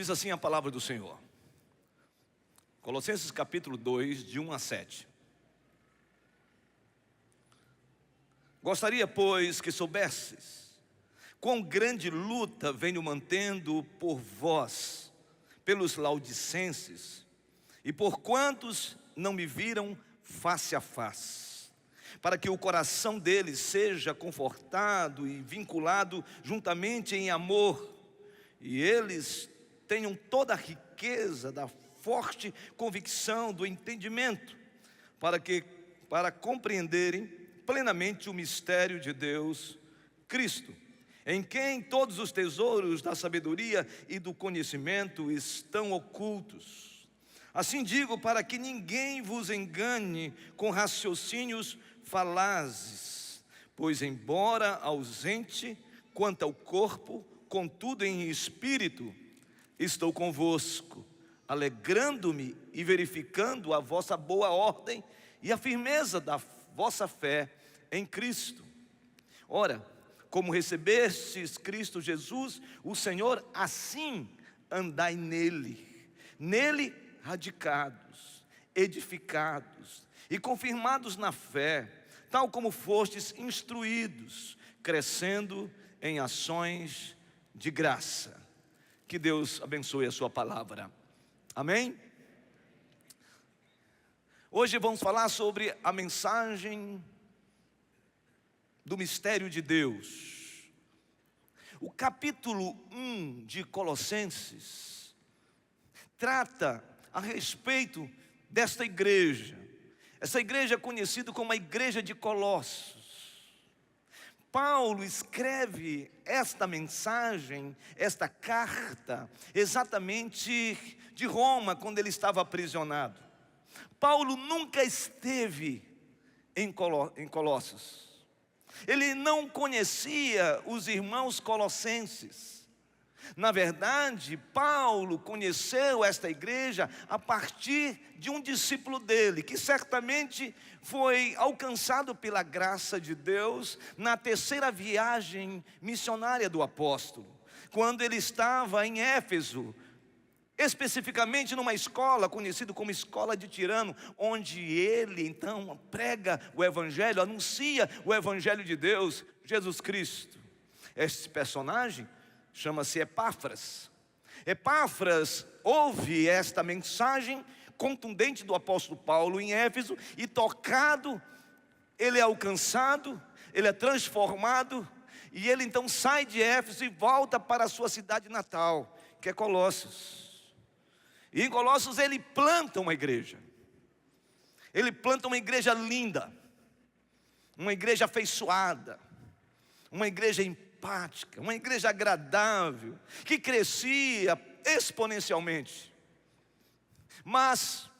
Diz assim a palavra do Senhor. Colossenses capítulo 2, de 1 a 7. Gostaria, pois, que soubesses quão grande luta venho mantendo por vós, pelos laodicenses, e por quantos não me viram face a face, para que o coração deles seja confortado e vinculado juntamente em amor, e eles tenham toda a riqueza da forte convicção do entendimento, para compreenderem plenamente o mistério de Deus, Cristo, em quem todos os tesouros da sabedoria e do conhecimento estão ocultos. Assim digo, para que ninguém vos engane com raciocínios falazes, pois embora ausente quanto ao corpo, contudo em espírito, estou convosco, alegrando-me e verificando a vossa boa ordem e a firmeza da vossa fé em Cristo. Ora, como recebestes Cristo Jesus, o Senhor, assim andai nele radicados, edificados e confirmados na fé, tal como fostes instruídos, crescendo em ações de graça. Que Deus abençoe a sua palavra. Amém? Hoje vamos falar sobre a mensagem do mistério de Deus. O capítulo 1 de Colossenses trata a respeito desta igreja. Essa igreja é conhecida como a igreja de Colossos. Paulo escreve esta mensagem, esta carta, exatamente de Roma, quando ele estava aprisionado. Paulo nunca esteve em Colossos. Ele não conhecia os irmãos colossenses. Na verdade, Paulo conheceu esta igreja a partir de um discípulo dele, que certamente foi alcançado pela graça de Deus na terceira viagem missionária do apóstolo, quando ele estava em Éfeso, especificamente numa escola conhecida como Escola de Tirano, onde ele então prega o evangelho, anuncia o evangelho de Deus, Jesus Cristo. Este personagem chama-se Epáfras. Epáfras ouve esta mensagem contundente do apóstolo Paulo em Éfeso, e tocado, ele é alcançado, ele é transformado, e ele então sai de Éfeso e volta para a sua cidade natal, que é Colossos. E em Colossos ele planta uma igreja. Ele planta uma igreja linda, uma igreja afeiçoada, uma igreja empática, uma igreja agradável, que crescia exponencialmente. Mas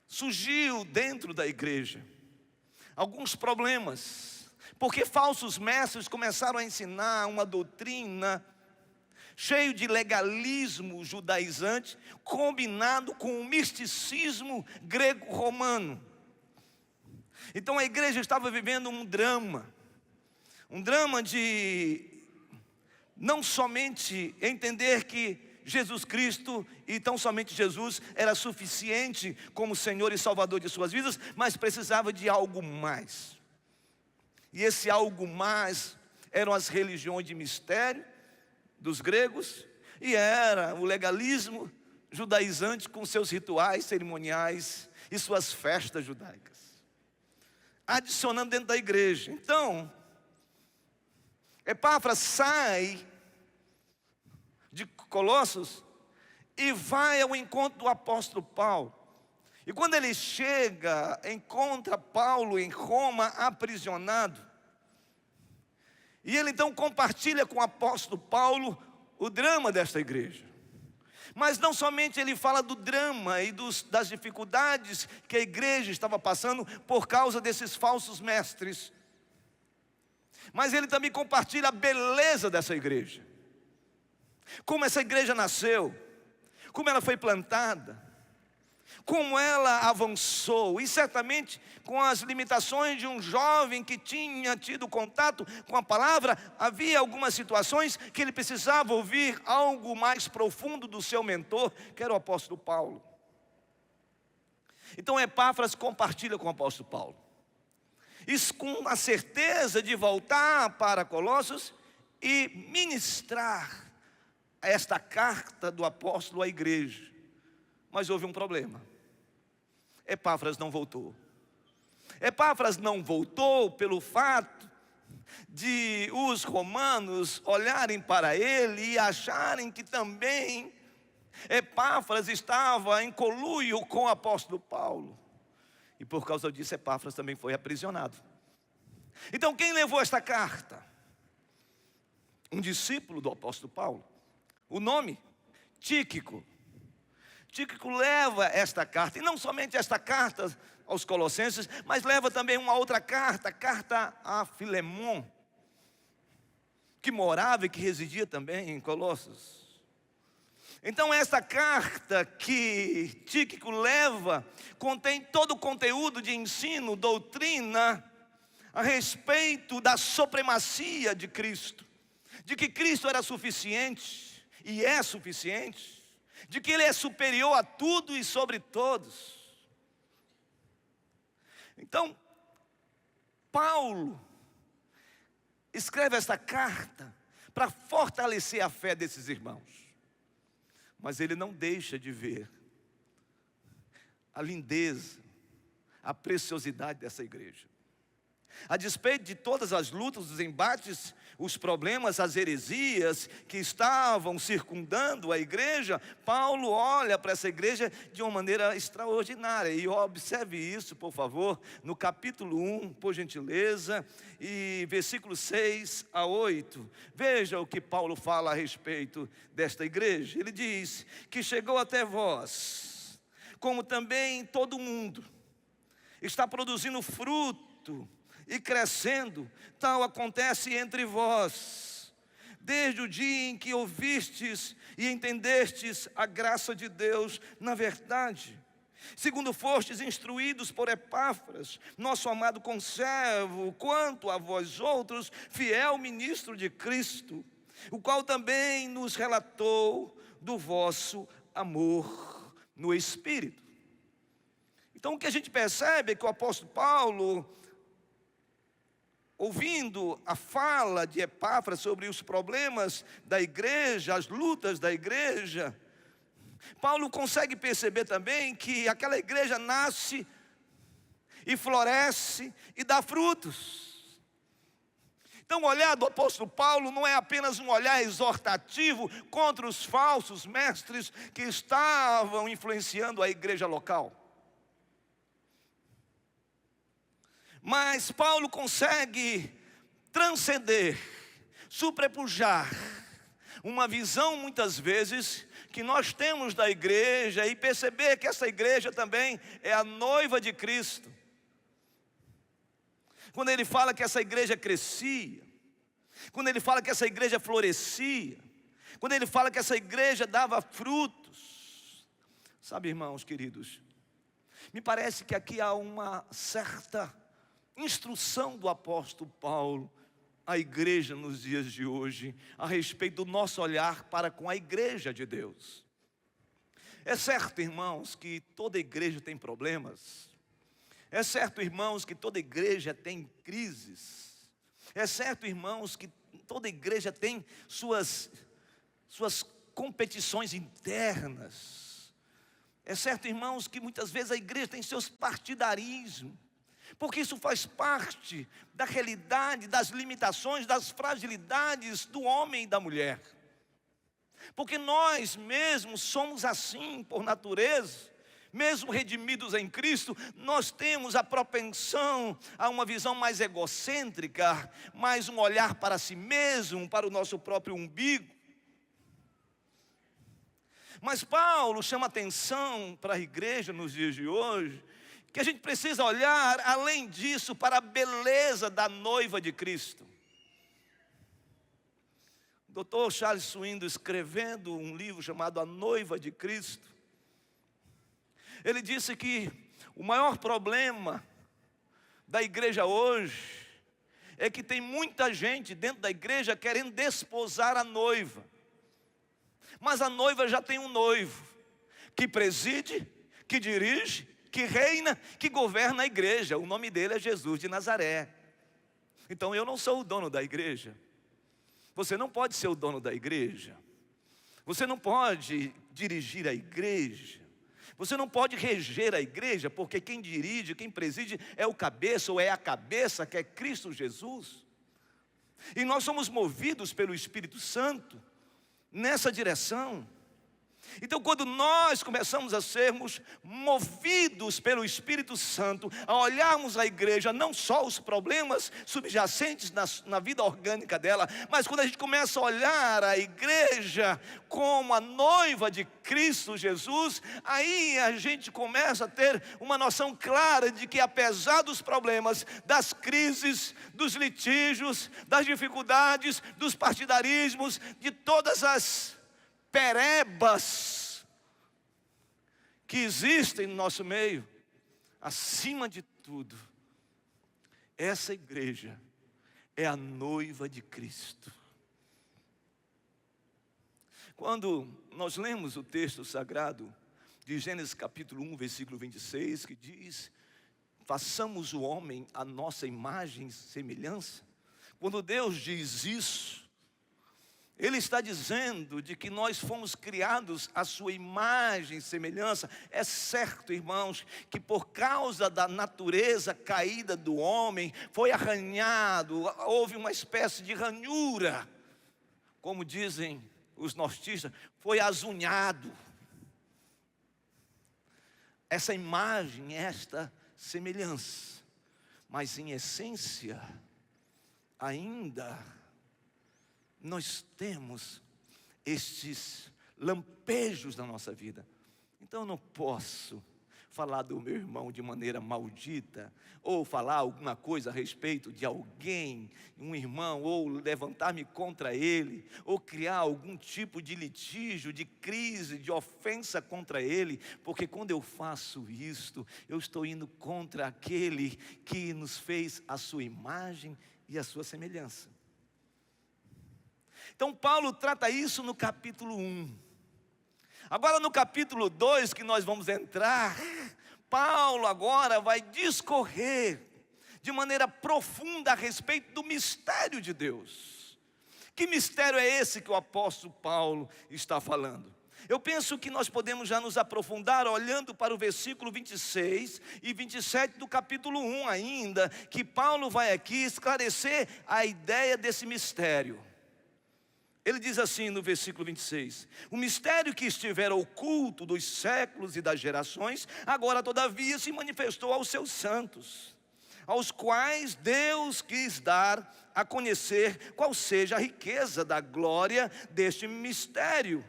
surgiu dentro da igreja alguns problemas, porque falsos mestres começaram a ensinar uma doutrina cheio de legalismo judaizante, combinado com o misticismo grego-romano. Então a igreja estava vivendo um drama de não somente entender que Jesus Cristo, e tão somente Jesus, era suficiente como Senhor e Salvador de suas vidas, mas precisava de algo mais. E esse algo mais eram as religiões de mistério dos gregos, e era o legalismo judaizante com seus rituais cerimoniais e suas festas judaicas, adicionando dentro da igreja. Então, Epáfras sai de Colossos e vai ao encontro do apóstolo Paulo. E quando ele chega, encontra Paulo em Roma aprisionado. E ele então compartilha com o apóstolo Paulo o drama desta igreja. Mas não somente ele fala do drama e das dificuldades que a igreja estava passando por causa desses falsos mestres, mas ele também compartilha a beleza dessa igreja. Como essa igreja nasceu, como ela foi plantada, como ela avançou, e certamente com as limitações de um jovem que tinha tido contato com a palavra, havia algumas situações que ele precisava ouvir algo mais profundo do seu mentor, que era o apóstolo Paulo. Então Epáfras compartilha com o apóstolo Paulo, isso com a certeza de voltar para Colossos e ministrar esta carta do apóstolo à igreja. Mas houve um problema. Epáfras não voltou. Epáfras não voltou pelo fato de os romanos olharem para ele e acharem que também Epáfras estava em conluio com o apóstolo Paulo. E por causa disso Epáfras também foi aprisionado. Então quem levou esta carta? Um discípulo do apóstolo Paulo. O nome? Tíquico. Tíquico leva esta carta, e não somente esta carta aos Colossenses, mas leva também uma outra carta, a carta a Filemon, que morava e que residia também em Colossos. Então esta carta que Tíquico leva, contém todo o conteúdo de ensino, doutrina, a respeito da supremacia de Cristo, de que Cristo era suficiente, e é suficiente, de que Ele é superior a tudo e sobre todos. Então, Paulo escreve esta carta para fortalecer a fé desses irmãos. Mas ele não deixa de ver a lindeza, a preciosidade dessa igreja. A despeito de todas as lutas, os embates, os problemas, as heresias que estavam circundando a igreja, Paulo olha para essa igreja de uma maneira extraordinária. E observe isso, por favor, no capítulo 1, por gentileza, e versículos 6 a 8. Veja o que Paulo fala a respeito desta igreja. Ele diz que chegou até vós, como também todo mundo está produzindo fruto e crescendo, tal acontece entre vós, desde o dia em que ouvistes e entendestes a graça de Deus na verdade, segundo fostes instruídos por Epáfras, nosso amado conservo, quanto a vós outros, fiel ministro de Cristo, o qual também nos relatou do vosso amor no Espírito. Então o que a gente percebe é que o apóstolo Paulo, ouvindo a fala de Epáfras sobre os problemas da igreja, as lutas da igreja, Paulo consegue perceber também que aquela igreja nasce e floresce e dá frutos. Então o olhar do apóstolo Paulo não é apenas um olhar exortativo contra os falsos mestres que estavam influenciando a igreja local. Mas Paulo consegue transcender, superpujar uma visão muitas vezes que nós temos da igreja e perceber que essa igreja também é a noiva de Cristo. Quando ele fala que essa igreja crescia, quando ele fala que essa igreja florescia, quando ele fala que essa igreja dava frutos. Sabe, irmãos queridos, me parece que aqui há uma certa instrução do apóstolo Paulo à igreja nos dias de hoje, a respeito do nosso olhar para com a igreja de Deus. É certo, irmãos, que toda igreja tem problemas. É certo, irmãos, que toda igreja tem crises. É certo, irmãos, que toda igreja tem suas competições internas. É certo, irmãos, que muitas vezes a igreja tem seus partidarismos, porque isso faz parte da realidade, das limitações, das fragilidades do homem e da mulher. Porque nós mesmos somos assim por natureza. Mesmo redimidos em Cristo, nós temos a propensão a uma visão mais egocêntrica, mais um olhar para si mesmo, para o nosso próprio umbigo. Mas Paulo chama atenção para a igreja nos dias de hoje, que a gente precisa olhar, além disso, para a beleza da noiva de Cristo. O Dr. Charles Swindoll, escrevendo um livro chamado A Noiva de Cristo, Ele disse que o maior problema da igreja hoje é que tem muita gente dentro da igreja querendo desposar a noiva. Mas a noiva já tem um noivo que preside, que dirige, que reina, que governa a igreja. O nome dele é Jesus de Nazaré. Então eu não sou o dono da igreja. Você não pode ser o dono da igreja. Você não pode dirigir a igreja. Você não pode reger a igreja, porque quem dirige, quem preside é o cabeça, ou é a cabeça, que é Cristo Jesus. E nós somos movidos pelo Espírito Santo nessa direção. Então, quando nós começamos a sermos movidos pelo Espírito Santo, a olharmos a igreja, não só os problemas subjacentes na vida orgânica dela, mas quando a gente começa a olhar a igreja como a noiva de Cristo Jesus, aí a gente começa a ter uma noção clara de que, apesar dos problemas, das crises, dos litígios, das dificuldades, dos partidarismos, de todas as perebas que existem no nosso meio, acima de tudo, essa igreja é a noiva de Cristo. Quando nós lemos o texto sagrado de Gênesis capítulo 1, versículo 26, que diz: façamos o homem à nossa imagem e semelhança. Quando Deus diz isso, Ele está dizendo de que nós fomos criados à sua imagem e semelhança. É certo, irmãos, que por causa da natureza caída do homem, foi arranhado, houve uma espécie de ranhura, como dizem os nortistas, foi azunhado. Essa imagem, esta semelhança, mas em essência, ainda nós temos estes lampejos na nossa vida. Então eu não posso falar do meu irmão de maneira maldita, ou falar alguma coisa a respeito de alguém, um irmão, ou levantar-me contra ele, ou criar algum tipo de litígio, de crise, de ofensa contra ele, porque quando eu faço isto, eu estou indo contra aquele que nos fez a sua imagem e a sua semelhança. Então Paulo trata isso no capítulo 1. Agora no capítulo 2 que nós vamos entrar, Paulo agora vai discorrer de maneira profunda a respeito do mistério de Deus. Que mistério é esse que o apóstolo Paulo está falando? Eu penso que nós podemos já nos aprofundar olhando para o versículo 26 e 27 do capítulo 1 ainda, que Paulo vai aqui esclarecer a ideia desse mistério. Ele diz assim no versículo 26: o mistério que estivera oculto dos séculos e das gerações, agora todavia se manifestou aos seus santos, aos quais Deus quis dar a conhecer qual seja a riqueza da glória deste mistério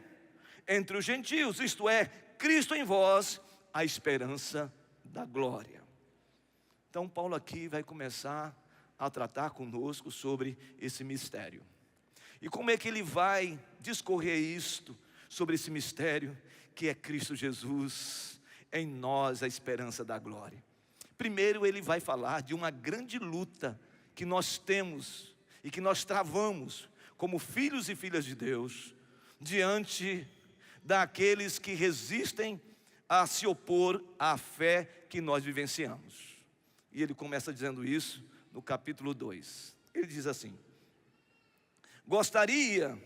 entre os gentios, isto é, Cristo em vós, a esperança da glória. Então Paulo aqui vai começar a tratar conosco sobre esse mistério. E como é que ele vai discorrer isto, sobre esse mistério que é Cristo Jesus, em nós a esperança da glória? Primeiro ele vai falar de uma grande luta que nós temos e que nós travamos como filhos e filhas de Deus, diante daqueles que resistem a se opor à fé que nós vivenciamos. E ele começa dizendo isso no capítulo 2. Ele diz assim: gostaria,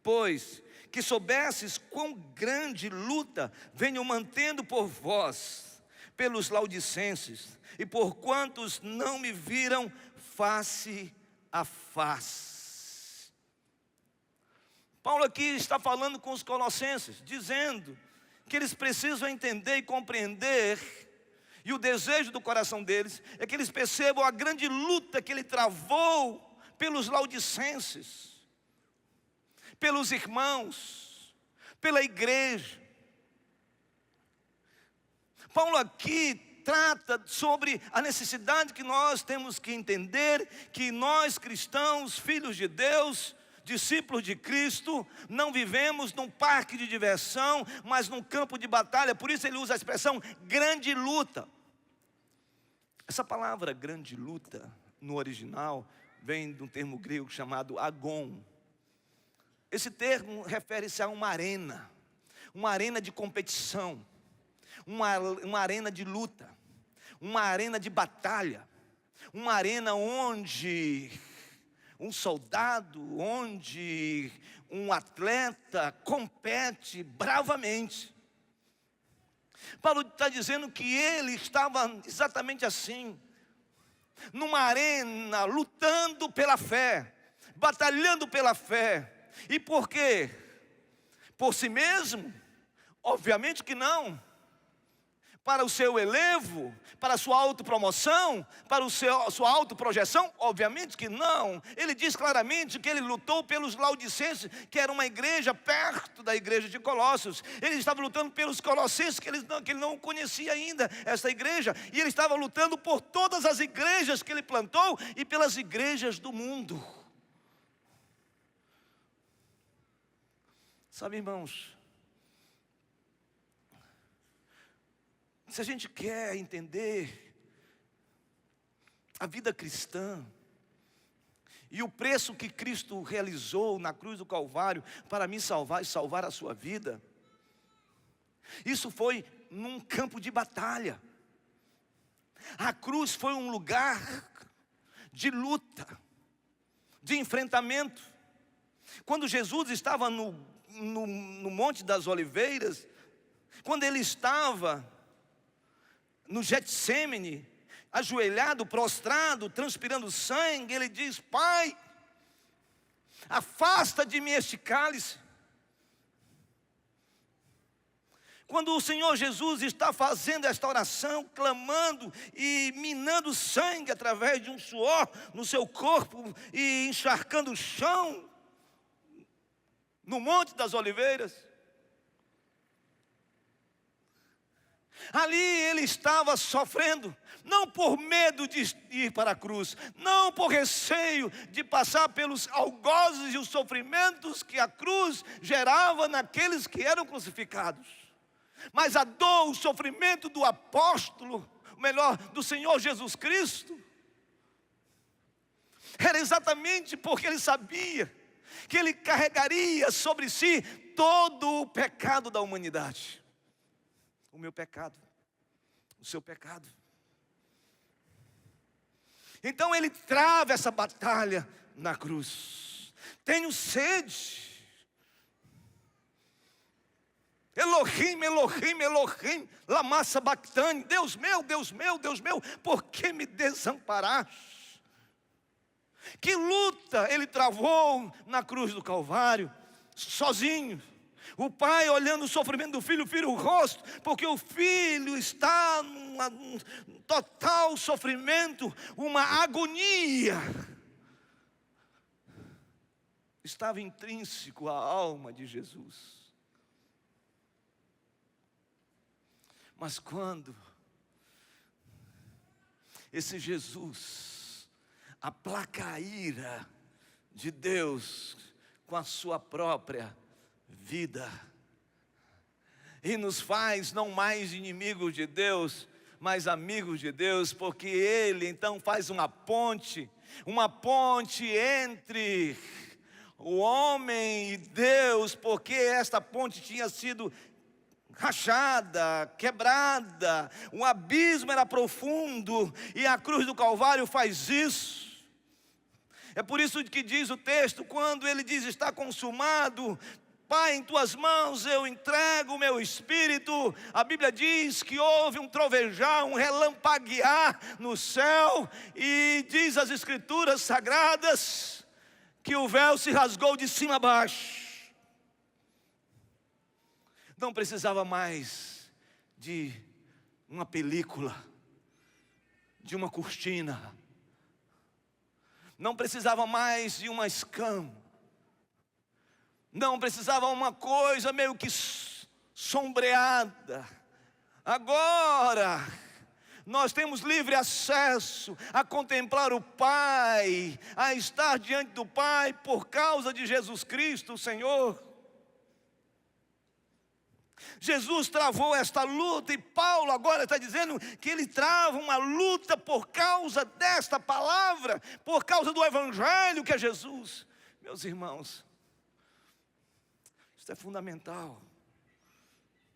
pois, que soubesses quão grande luta venho mantendo por vós, pelos laodicenses, e por quantos não me viram face a face. Paulo aqui está falando com os colossenses, dizendo que eles precisam entender e compreender, e o desejo do coração deles é que eles percebam a grande luta que ele travou pelos laodicenses, pelos irmãos, pela igreja. Paulo aqui trata sobre a necessidade que nós temos que entender, que nós cristãos, filhos de Deus, discípulos de Cristo, não vivemos num parque de diversão, mas num campo de batalha. Por isso ele usa a expressão grande luta. Essa palavra grande luta, no original, vem de um termo grego chamado agon. Esse termo refere-se a uma arena de competição, uma arena de luta, uma arena de batalha, uma arena onde um soldado, onde um atleta compete bravamente. Paulo está dizendo que ele estava exatamente assim, numa arena, lutando pela fé, batalhando pela fé. E por quê? Por si mesmo? Obviamente que não. Para o seu elevo, para a sua autopromoção, para a sua autoprojeção? Obviamente que não. Ele diz claramente que ele lutou pelos laodicenses, que era uma igreja perto da igreja de Colossos. Ele estava lutando pelos colossenses, que ele não conhecia ainda essa igreja. E ele estava lutando por todas as igrejas que ele plantou e pelas igrejas do mundo. Sabe, irmãos, se a gente quer entender a vida cristã e o preço que Cristo realizou na cruz do Calvário para me salvar e salvar a sua vida, isso foi num campo de batalha. A cruz foi um lugar de luta, de enfrentamento. Quando Jesus estava no Monte das Oliveiras, quando ele estava no Getsêmani, ajoelhado, prostrado, transpirando sangue, ele diz: Pai, afasta de mim este cálice. Quando o Senhor Jesus está fazendo esta oração, clamando e minando sangue através de um suor no seu corpo e encharcando o chão, no Monte das Oliveiras, ali ele estava sofrendo, não por medo de ir para a cruz, não por receio de passar pelos algozes e os sofrimentos que a cruz gerava naqueles que eram crucificados, mas a dor, o sofrimento do apóstolo, melhor, do Senhor Jesus Cristo, era exatamente porque ele sabia que ele carregaria sobre si todo o pecado da humanidade. O meu pecado, o seu pecado. Então ele trava essa batalha na cruz. Tenho sede. Elohim, Elohim, Elohim, lama sabachthani. Deus meu, Deus meu, Deus meu, por que me desamparaste? Que luta ele travou na cruz do Calvário, sozinho. O pai olhando o sofrimento do filho, vira o rosto, porque o filho está num total sofrimento, uma agonia. Estava intrínseco à alma de Jesus. Mas quando esse Jesus aplaca a ira de Deus com a sua própria vida e nos faz não mais inimigos de Deus, mas amigos de Deus, porque Ele então faz uma ponte entre o homem e Deus, porque esta ponte tinha sido rachada, quebrada, o abismo era profundo, e a cruz do Calvário faz isso. É por isso que diz o texto, quando ele diz está consumado, Pai, em tuas mãos eu entrego o meu espírito. A Bíblia diz que houve um trovejar, um relampaguear no céu, e diz as Escrituras sagradas que o véu se rasgou de cima a baixo. Não precisava mais de uma película, de uma cortina. Não precisava mais de uma escama. Não precisava uma coisa meio que sombreada. Agora, Nós temos livre acesso a contemplar o Pai, a estar diante do Pai por causa de Jesus Cristo, o Senhor. Jesus travou esta luta e Paulo agora está dizendo que ele trava uma luta por causa desta palavra, por causa do Evangelho que é Jesus. Meus irmãos, isso é fundamental.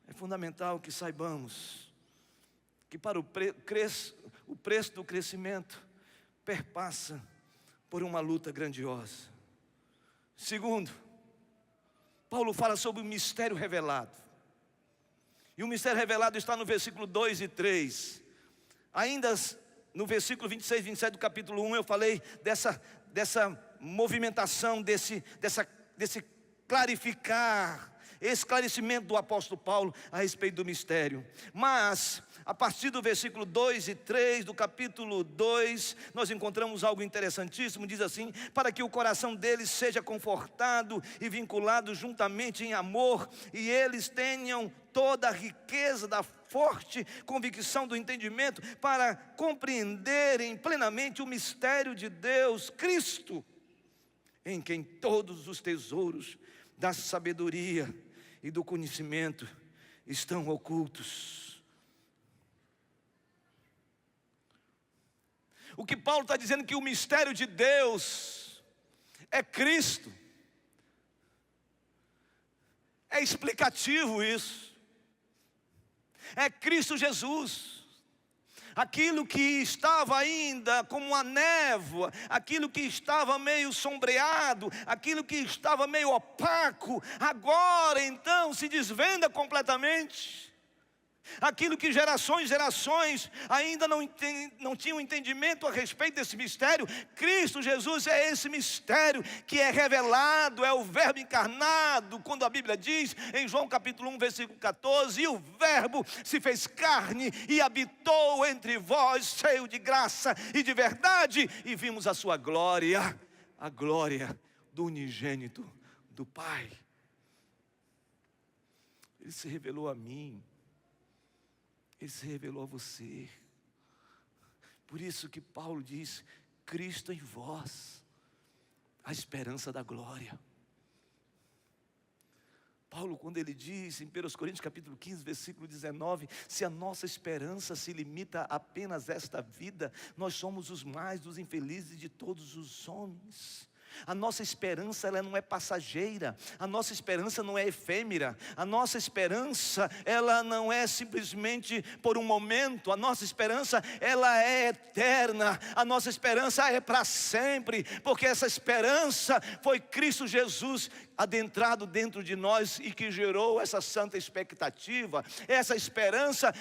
É fundamental que saibamos que para o preço do crescimento perpassa por uma luta grandiosa. Segundo, Paulo fala sobre o mistério revelado. E o mistério revelado está no versículo 2 e 3. Ainda no versículo 26 e 27 do capítulo 1, eu falei dessa movimentação, desse clarificar, esclarecimento do apóstolo Paulo a respeito do mistério. Mas, a partir do versículo 2 e 3 do capítulo 2, nós encontramos algo interessantíssimo. Diz assim: para que o coração deles seja confortado e vinculado juntamente em amor, e eles tenham toda a riqueza da forte convicção do entendimento, para compreenderem plenamente o mistério de Deus, Cristo, em quem todos os tesouros da sabedoria e do conhecimento estão ocultos. O que Paulo está dizendo que o mistério de Deus é Cristo. É explicativo isso. É Cristo Jesus. Aquilo que estava ainda como uma névoa, aquilo que estava meio sombreado, aquilo que estava meio opaco, agora então se desvenda completamente. Aquilo que gerações ainda não tinham entendimento a respeito desse mistério, Cristo Jesus é esse mistério que é revelado, é o verbo encarnado, quando a Bíblia diz em João capítulo 1 versículo 14, e o verbo se fez carne e habitou entre vós, cheio de graça e de verdade, e vimos a sua glória, a glória do unigênito do Pai. Ele se revelou a mim. Ele se revelou a você. Por isso que Paulo diz: Cristo em vós, a esperança da glória. Paulo, quando ele diz em 1 Coríntios capítulo 15, versículo 19, se a nossa esperança se limita apenas a esta vida, nós somos os mais dos infelizes de todos os homens. A nossa esperança, ela não é passageira, a nossa esperança não é efêmera, a nossa esperança, ela não é simplesmente por um momento, a nossa esperança, ela é eterna, a nossa esperança é para sempre, porque essa esperança foi Cristo Jesus adentrado dentro de nós e que gerou essa santa expectativa. Essa esperança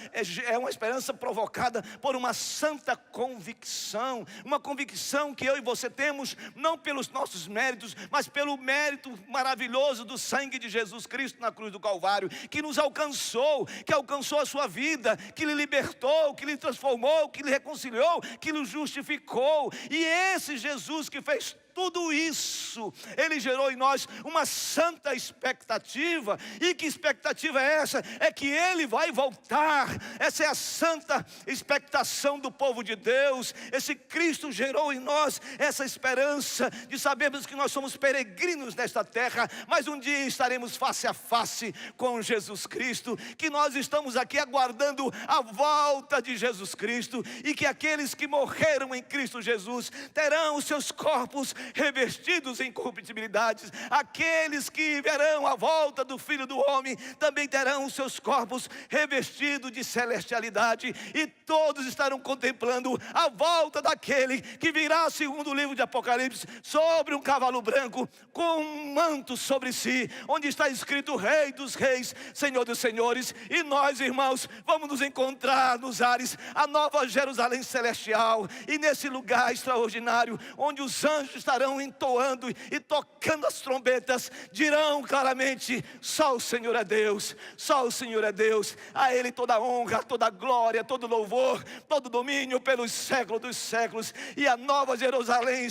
é uma esperança provocada por uma santa convicção, uma convicção que eu e você temos, não pelos nossos méritos, mas pelo mérito maravilhoso do sangue de Jesus Cristo na cruz do Calvário, que nos alcançou, que alcançou a sua vida, que lhe libertou, que lhe transformou, que lhe reconciliou, que lhe justificou. E esse Jesus que fez tudo isso, ele gerou em nós uma santa expectativa. E que expectativa é essa? É que ele vai voltar. Essa é a santa expectação do povo de Deus. Esse Cristo gerou em nós essa esperança de sabermos que nós somos peregrinos nesta terra, mas um dia estaremos face a face com Jesus Cristo, que nós estamos aqui aguardando a volta de Jesus Cristo, e que aqueles que morreram em Cristo Jesus terão os seus corpos revestidos em incorruptibilidades. Aqueles que verão a volta do Filho do Homem também terão os seus corpos revestidos de celestialidade, e todos estarão contemplando a volta daquele que virá, segundo o livro de Apocalipse, sobre um cavalo branco, com um manto sobre si, onde está escrito Rei dos Reis, Senhor dos Senhores. E nós, irmãos, vamos nos encontrar nos ares, a nova Jerusalém celestial, e nesse lugar extraordinário, onde os anjos estarão estarão entoando e tocando as trombetas, dirão claramente: só o Senhor é Deus, só o Senhor é Deus. A Ele toda a honra, toda a glória, todo o louvor, todo o domínio pelos séculos dos séculos. E a nova Jerusalém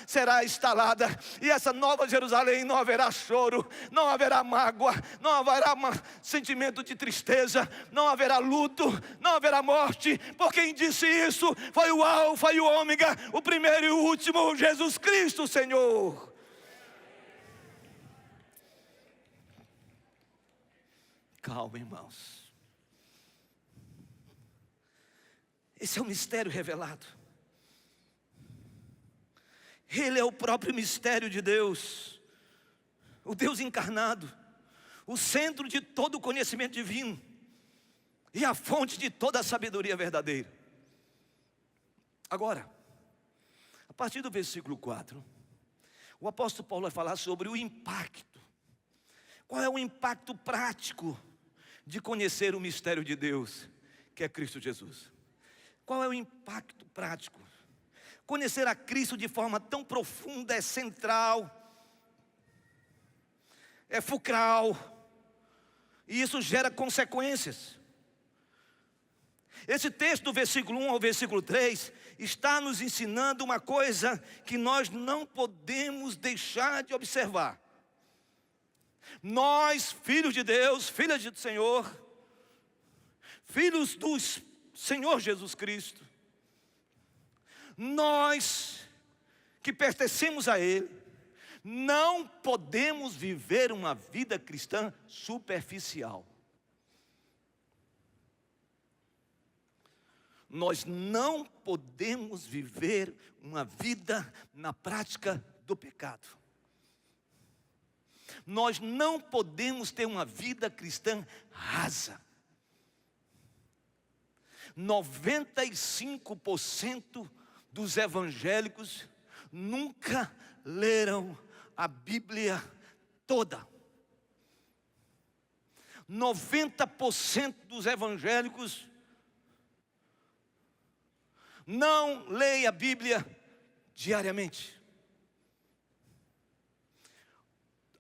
será instalada, e essa nova Jerusalém não haverá choro, não haverá mágoa, não haverá sentimento de tristeza, não haverá luto, não haverá morte, porque quem disse isso foi o Alfa e o Ômega, o primeiro e o último, Jesus Cristo, Senhor. Calma, irmãos. Esse é o mistério revelado. Ele é o próprio mistério de Deus, o Deus encarnado, o centro de todo o conhecimento divino e a fonte de toda a sabedoria verdadeira. Agora, a partir do versículo 4, o apóstolo Paulo vai falar sobre o impacto. Qual é o impacto prático de conhecer o mistério de Deus, que é Cristo Jesus? Qual é o impacto prático? Conhecer a Cristo de forma tão profunda é central, é fulcral, e isso gera consequências. Esse texto do versículo 1 ao versículo 3 está nos ensinando uma coisa que nós não podemos deixar de observar. Nós, filhos de Deus, filhas do Senhor, filhos do Senhor Jesus Cristo, nós que pertencemos a Ele, não podemos viver uma vida cristã superficial. Nós não podemos viver uma vida na prática do pecado. Nós não podemos ter uma vida cristã rasa. 95% dos evangélicos nunca leram a Bíblia toda. 90% dos evangélicos não leem a Bíblia diariamente.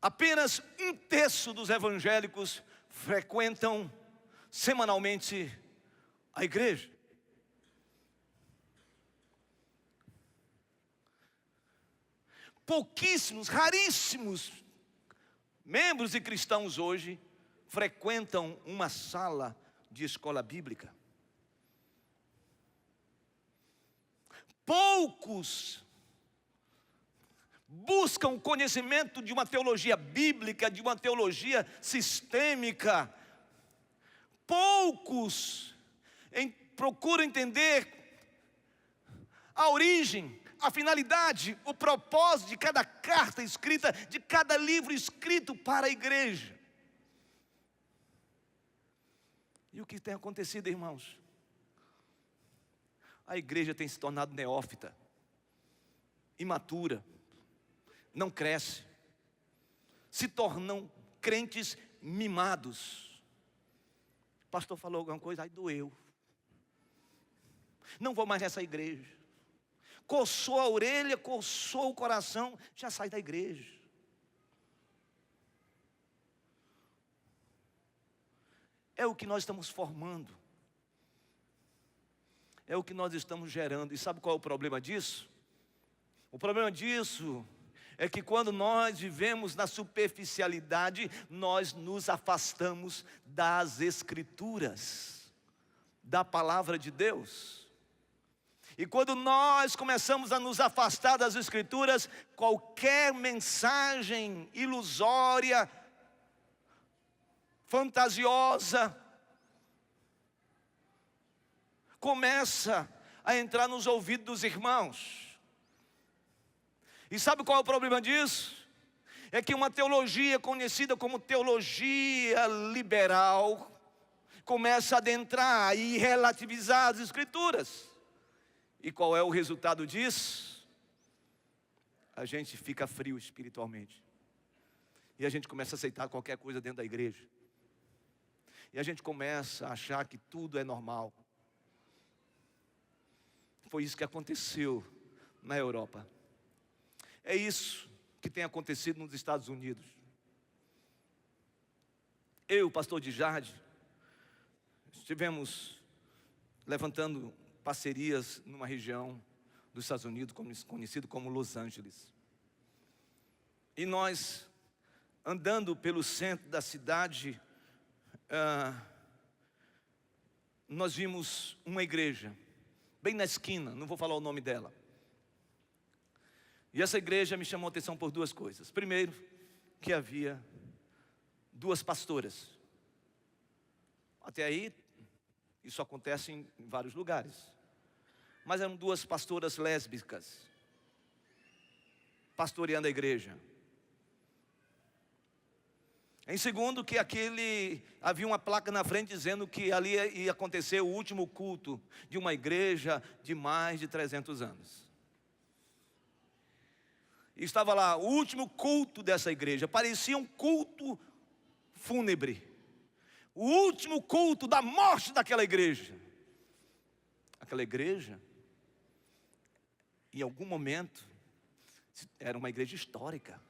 Apenas 1/3 dos evangélicos frequentam semanalmente a igreja. Pouquíssimos, raríssimos membros e cristãos hoje frequentam uma sala de escola bíblica. Poucos buscam o conhecimento de uma teologia bíblica, de uma teologia sistêmica. Poucos procuram entender a origem, a finalidade, o propósito de cada carta escrita, de cada livro escrito para a igreja. E o que tem acontecido, irmãos? A igreja tem se tornado neófita, imatura, não cresce, se tornam crentes mimados. O pastor falou alguma coisa, aí doeu. Não vou mais nessa igreja. Coçou a orelha, coçou o coração, já sai da igreja. É o que nós estamos formando. É o que nós estamos gerando. E sabe qual é o problema disso? O problema disso é que quando nós vivemos na superficialidade, nós nos afastamos das Escrituras, da palavra de Deus. E quando nós começamos a nos afastar das Escrituras, qualquer mensagem ilusória, fantasiosa, começa a entrar nos ouvidos dos irmãos. E sabe qual é o problema disso? É que uma teologia conhecida como teologia liberal começa a adentrar e relativizar as Escrituras. E qual é o resultado disso? A gente fica frio espiritualmente. E a gente começa a aceitar qualquer coisa dentro da igreja. E a gente começa a achar que tudo é normal. Foi isso que aconteceu na Europa. É isso que tem acontecido nos Estados Unidos. Eu, pastor de Jade, estivemos levantando parcerias numa região dos Estados Unidos, conhecido como Los Angeles. E nós, andando pelo centro da cidade, nós vimos uma igreja, bem na esquina, não vou falar o nome dela. E essa igreja me chamou a atenção por duas coisas. Primeiro, que havia duas pastoras. Até aí, isso acontece em vários lugares. Mas eram duas pastoras lésbicas, pastoreando a igreja. Em segundo, que havia uma placa na frente dizendo que ali ia acontecer o último culto de uma igreja de mais de 300 anos. E estava lá, o último culto dessa igreja, parecia um culto fúnebre. O último culto da morte daquela igreja. Aquela igreja, em algum momento, era uma igreja histórica.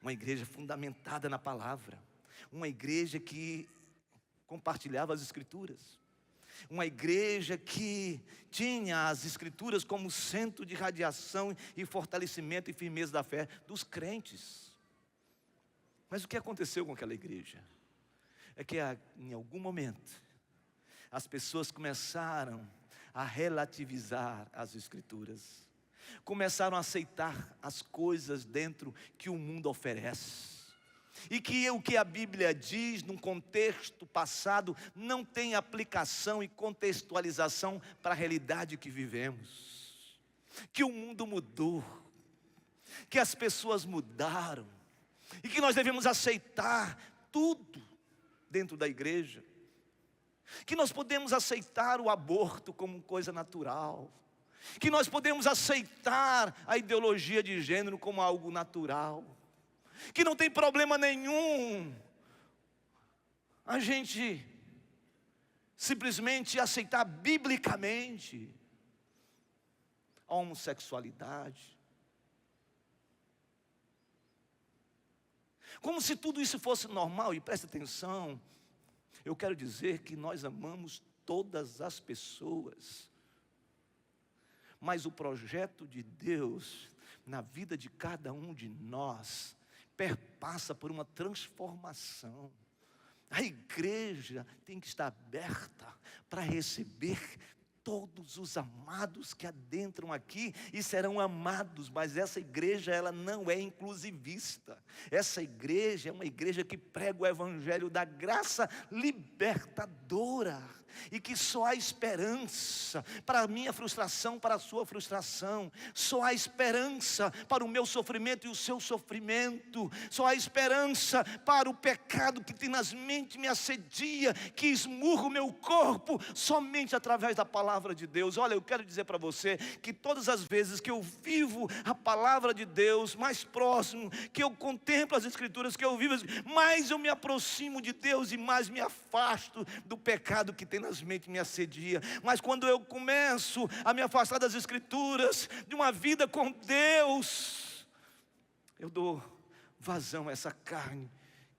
Uma igreja fundamentada na palavra. Uma igreja que compartilhava as escrituras. Uma igreja que tinha as escrituras como centro de radiação e fortalecimento e firmeza da fé dos crentes. Mas o que aconteceu com aquela igreja? É que em algum momento, as pessoas começaram a relativizar as escrituras. Começaram a aceitar as coisas dentro que o mundo oferece. E que o que a Bíblia diz num contexto passado não tem aplicação e contextualização para a realidade que vivemos. Que o mundo mudou. Que as pessoas mudaram. E que nós devemos aceitar tudo dentro da igreja. Que nós podemos aceitar o aborto como coisa natural. Que nós podemos aceitar a ideologia de gênero como algo natural. Que não tem problema nenhum a gente simplesmente aceitar biblicamente a homossexualidade. Como se tudo isso fosse normal. E preste atenção, eu quero dizer que nós amamos todas as pessoas. Mas o projeto de Deus na vida de cada um de nós perpassa por uma transformação. A igreja tem que estar aberta para receber todos os amados que adentram aqui e serão amados, mas essa igreja ela não é inclusivista. Essa igreja é uma igreja que prega o evangelho da graça libertadora. E que só há esperança para a minha frustração, para a sua frustração. Só há esperança para o meu sofrimento e o seu sofrimento. Só há esperança para o pecado que tenazmente me assedia, que esmurra o meu corpo, somente através da palavra de Deus. Olha, eu quero dizer para você que todas as vezes que eu vivo a palavra de Deus mais próximo, que eu contemplo as escrituras, que eu vivo, mais eu me aproximo de Deus e mais me afasto do pecado que tenazmente me assedia. Mas quando eu começo a me afastar das escrituras, de uma vida com Deus, eu dou vazão a essa carne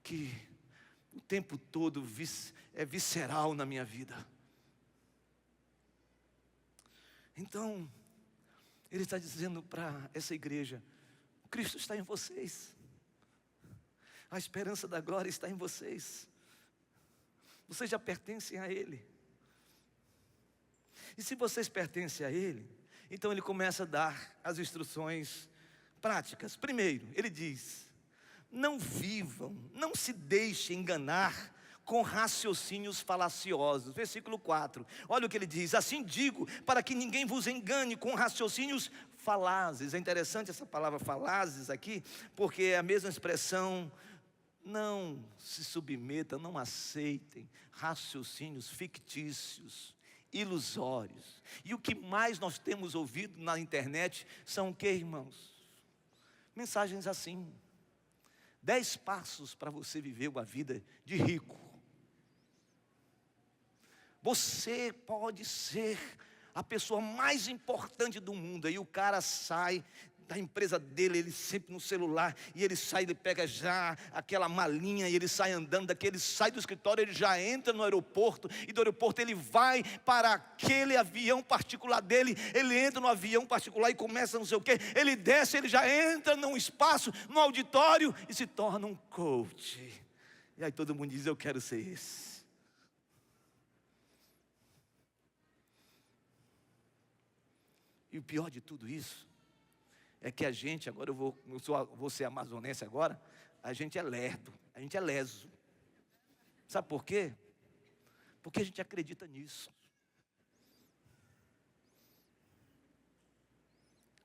que o tempo todo é visceral na minha vida. Então, ele está dizendo para essa igreja: Cristo está em vocês, a esperança da glória está em vocês, vocês já pertencem a Ele. E se vocês pertencem a Ele, então Ele começa a dar as instruções práticas. Primeiro, Ele diz: não vivam, não se deixem enganar com raciocínios falaciosos. Versículo 4, olha o que Ele diz: assim digo, para que ninguém vos engane com raciocínios falazes. É interessante essa palavra falazes aqui, porque é a mesma expressão. Não se submetam, não aceitem raciocínios fictícios, ilusórios. E o que mais nós temos ouvido na internet são o que, irmãos? Mensagens assim: 10 passos para você viver uma vida de rico. Você pode ser a pessoa mais importante do mundo. Aí o cara sai da empresa dele, ele sempre no celular, e ele sai, ele pega já aquela malinha, e ele sai andando daqui, ele sai do escritório, ele já entra no aeroporto, e do aeroporto ele vai para aquele avião particular dele, ele entra no avião particular e começa não sei o quê, ele desce, ele já entra num espaço, no auditório, e se torna um coach. E aí todo mundo diz, eu quero ser esse. E o pior de tudo isso, é que a gente, agora eu vou ser amazonense agora, a gente é lerdo, a gente é leso. Sabe por quê? Porque a gente acredita nisso.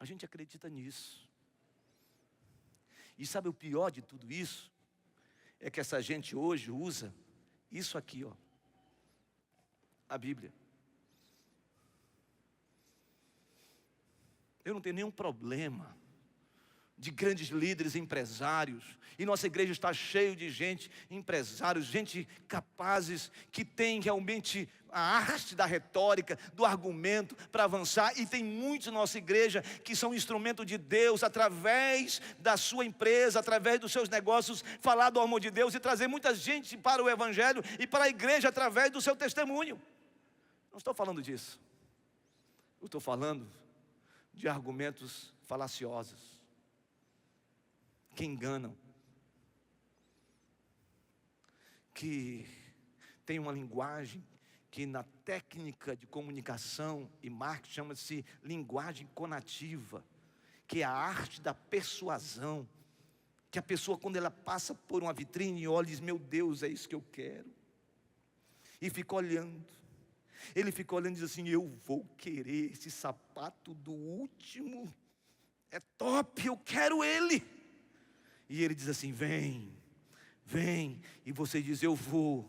A gente acredita nisso. E sabe o pior de tudo isso? É que essa gente hoje usa isso aqui, ó, a Bíblia. Eu não tenho nenhum problema de grandes líderes empresários, e nossa igreja está cheia de gente, empresários, gente capazes, que tem realmente a arte da retórica, do argumento para avançar, e tem muitos na nossa igreja que são instrumento de Deus, através da sua empresa, através dos seus negócios, falar do amor de Deus e trazer muita gente para o evangelho e para a igreja através do seu testemunho. Não estou falando disso, eu estou falando de argumentos falaciosos, que enganam, que tem uma linguagem que na técnica de comunicação e marketing chama-se linguagem conativa, que é a arte da persuasão, que a pessoa, quando ela passa por uma vitrine, olha e diz, meu Deus, é isso que eu quero, e fica olhando. Ele fica olhando e diz assim, eu vou querer esse sapato do último, é top, eu quero ele. E ele diz assim, vem, e você diz, eu vou.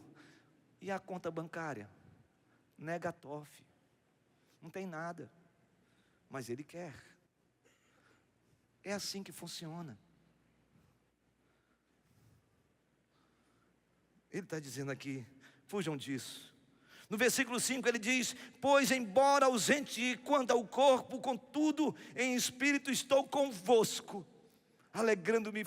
E a conta bancária? Negatof, não tem nada, mas ele quer. É assim que funciona. Ele está dizendo aqui, fujam disso. No versículo 5 ele diz, pois embora ausente quanto ao corpo, contudo em espírito estou convosco, alegrando-me,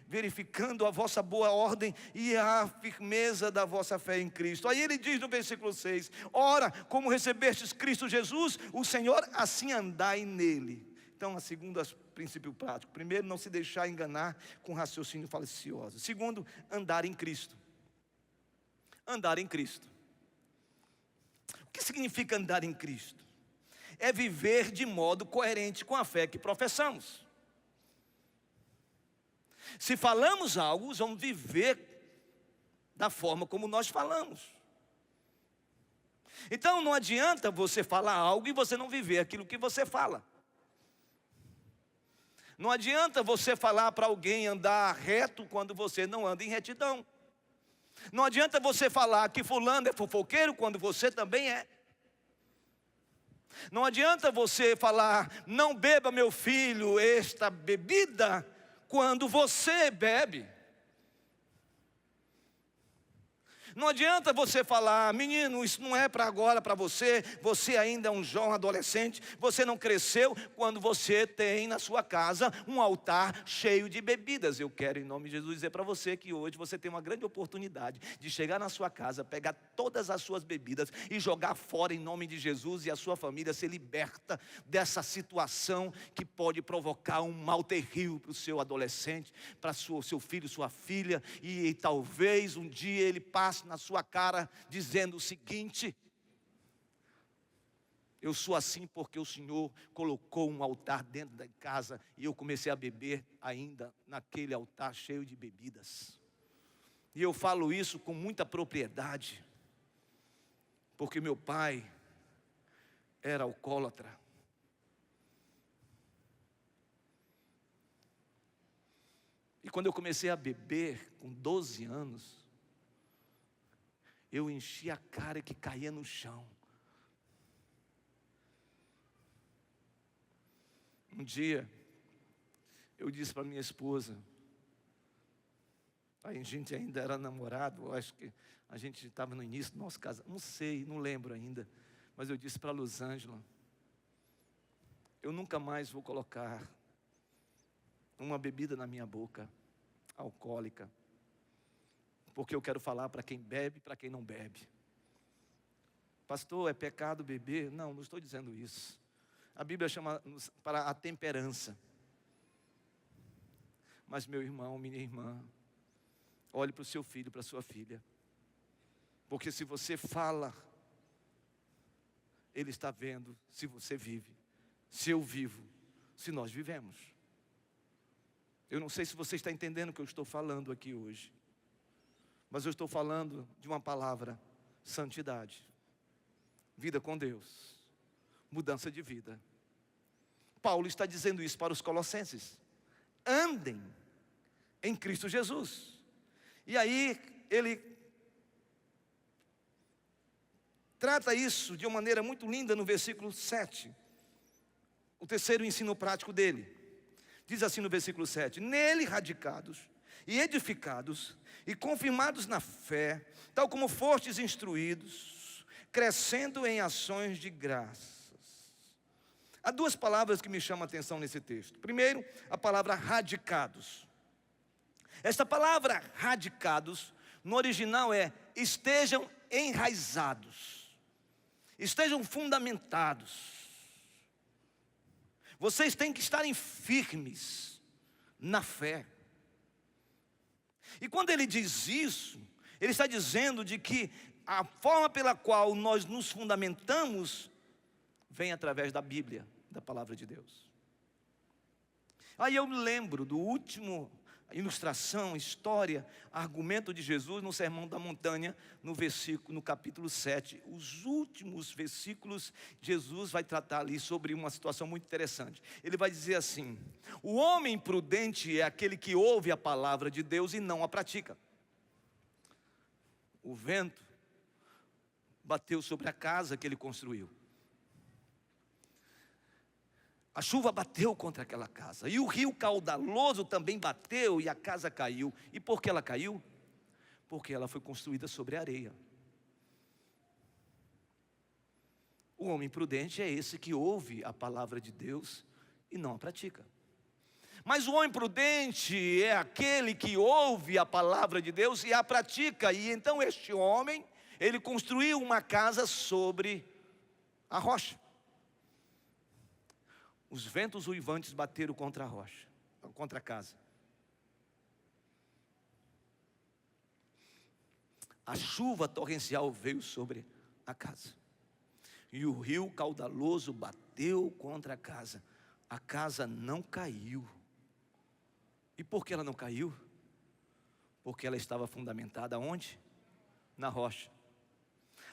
verificando a vossa boa ordem e a firmeza da vossa fé em Cristo. Aí ele diz no versículo 6, ora, como recebestes Cristo Jesus, o Senhor, assim andai nele. Então, a segunda, princípio prático. Primeiro, não se deixar enganar com raciocínio falacioso. Segundo, andar em Cristo. Andar em Cristo. O que significa andar em Cristo? É viver de modo coerente com a fé que professamos. Se falamos algo, vamos viver da forma como nós falamos. Então não adianta você falar algo e você não viver aquilo que você fala. Não adianta você falar para alguém andar reto quando você não anda em retidão. Não adianta você falar que fulano é fofoqueiro quando você também é. Não adianta você falar, não beba meu filho esta bebida, quando você bebe. Não adianta você falar, menino, isso não é para agora, para você ainda é um jovem adolescente, você não cresceu, quando você tem na sua casa um altar cheio de bebidas. Eu quero, em nome de Jesus, dizer para você que hoje você tem uma grande oportunidade de chegar na sua casa, pegar todas as suas bebidas e jogar fora em nome de Jesus, e a sua família ser liberta dessa situação que pode provocar um mal terrível para o seu adolescente, para o seu filho, sua filha, e talvez um dia ele passe na sua cara dizendo o seguinte, eu sou assim porque o Senhor colocou um altar dentro da casa e eu comecei a beber ainda naquele altar cheio de bebidas. E eu falo isso com muita propriedade, porque meu pai era alcoólatra. E quando eu comecei a beber com 12 anos, eu enchi a cara que caía no chão. Um dia, eu disse para minha esposa, a gente ainda era namorado, eu acho que a gente estava no início do nosso casamento, não sei, não lembro ainda, mas eu disse para a Luzângela, eu nunca mais vou colocar uma bebida na minha boca, alcoólica, porque eu quero falar para quem bebe e para quem não bebe. Pastor, é pecado beber? Não, não estou dizendo isso. A Bíblia chama para a temperança. Mas meu irmão, minha irmã, olhe para o seu filho, para a sua filha. Porque se você fala, ele está vendo se você vive, se eu vivo, se nós vivemos. Eu não sei se você está entendendo o que eu estou falando aqui hoje, mas eu estou falando de uma palavra: santidade, vida com Deus, mudança de vida. Paulo está dizendo isso para os colossenses: andem em Cristo Jesus. E aí ele trata isso de uma maneira muito linda no versículo 7. O terceiro ensino prático dele. Diz assim no versículo 7: nele radicados e edificados e confirmados na fé, tal como fostes instruídos, crescendo em ações de graças. Há duas palavras que me chamam a atenção nesse texto. Primeiro, a palavra radicados. Esta palavra radicados, no original é: estejam enraizados, estejam fundamentados. Vocês têm que estarem firmes na fé. E quando ele diz isso, ele está dizendo de que a forma pela qual nós nos fundamentamos vem através da Bíblia, da palavra de Deus. Aí eu me lembro do último ilustração, história, argumento de Jesus no Sermão da Montanha, no capítulo 7. Os últimos versículos, Jesus vai tratar ali sobre uma situação muito interessante. Ele vai dizer assim: o homem prudente é aquele que ouve a palavra de Deus e não a pratica. O vento bateu sobre a casa que ele construiu. A chuva bateu contra aquela casa, e o rio caudaloso também bateu, e a casa caiu. E por que ela caiu? Porque ela foi construída sobre areia. O homem prudente é esse que ouve a palavra de Deus e não a pratica. Mas o homem prudente é aquele que ouve a palavra de Deus e a pratica. E então este homem, ele construiu uma casa sobre a rocha. Os ventos uivantes bateram contra a rocha, contra a casa. A chuva torrencial veio sobre a casa. E o rio caudaloso bateu contra a casa. A casa não caiu. E por que ela não caiu? Porque ela estava fundamentada onde? Na rocha.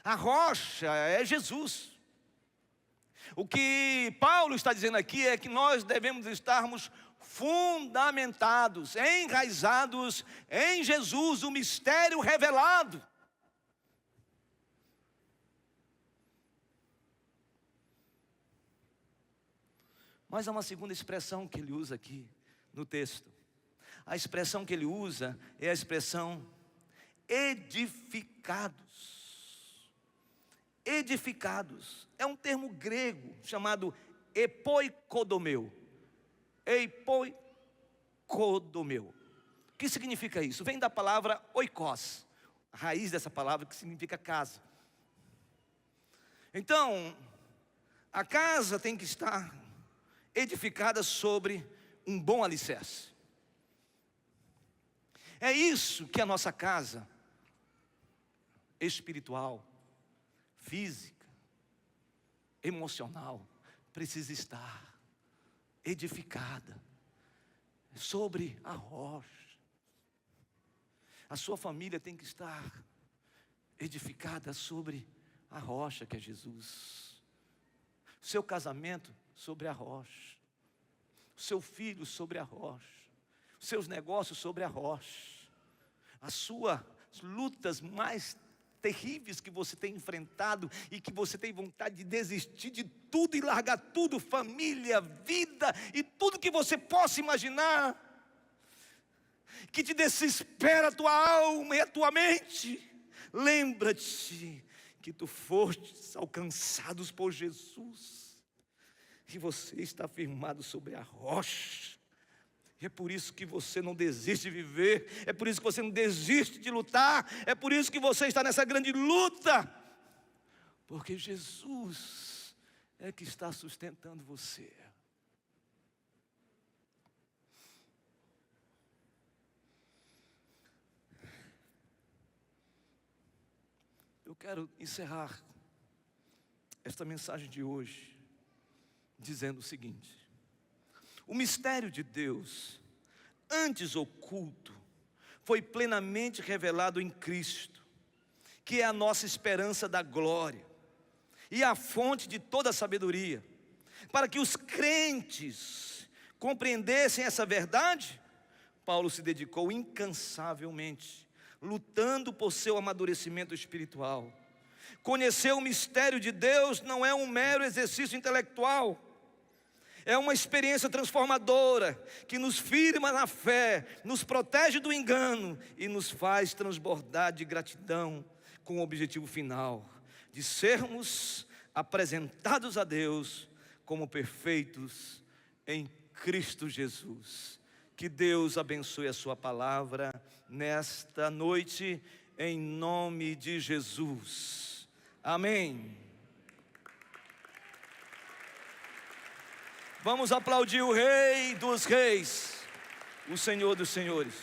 A rocha é Jesus. O que Paulo está dizendo aqui é que nós devemos estarmos fundamentados, enraizados em Jesus, o mistério revelado. Mas há uma segunda expressão que ele usa aqui no texto. A expressão que ele usa é a expressão edificados. Edificados é um termo grego chamado epoikodomeu. Epoikodomeu. O que significa isso? Vem da palavra oikos, a raiz dessa palavra que significa casa. Então, a casa tem que estar edificada sobre um bom alicerce. É isso que a nossa casa espiritual, física, emocional, precisa estar edificada sobre a rocha. A sua família tem que estar edificada sobre a rocha que é Jesus. O seu casamento sobre a rocha. O seu filho sobre a rocha. Os seus negócios sobre a rocha. As suas lutas mais terríveis que você tem enfrentado e que você tem vontade de desistir de tudo e largar tudo, família, vida e tudo que você possa imaginar, que te desespera a tua alma e a tua mente. Lembra-te que tu fostes alcançados por Jesus e você está firmado sobre a rocha. É por isso que você não desiste de viver, é por isso que você não desiste de lutar, é por isso que você está nessa grande luta, porque Jesus é que está sustentando você. Eu quero encerrar esta mensagem de hoje dizendo o seguinte: o mistério de Deus, antes oculto, foi plenamente revelado em Cristo, que é a nossa esperança da glória e a fonte de toda a sabedoria. Para que os crentes compreendessem essa verdade, Paulo se dedicou incansavelmente, lutando por seu amadurecimento espiritual. Conhecer o mistério de Deus não é um mero exercício intelectual, é uma experiência transformadora, que nos firma na fé, nos protege do engano e nos faz transbordar de gratidão, com o objetivo final de sermos apresentados a Deus como perfeitos em Cristo Jesus. Que Deus abençoe a sua palavra nesta noite, em nome de Jesus. Amém. Vamos aplaudir o Rei dos Reis, o Senhor dos Senhores.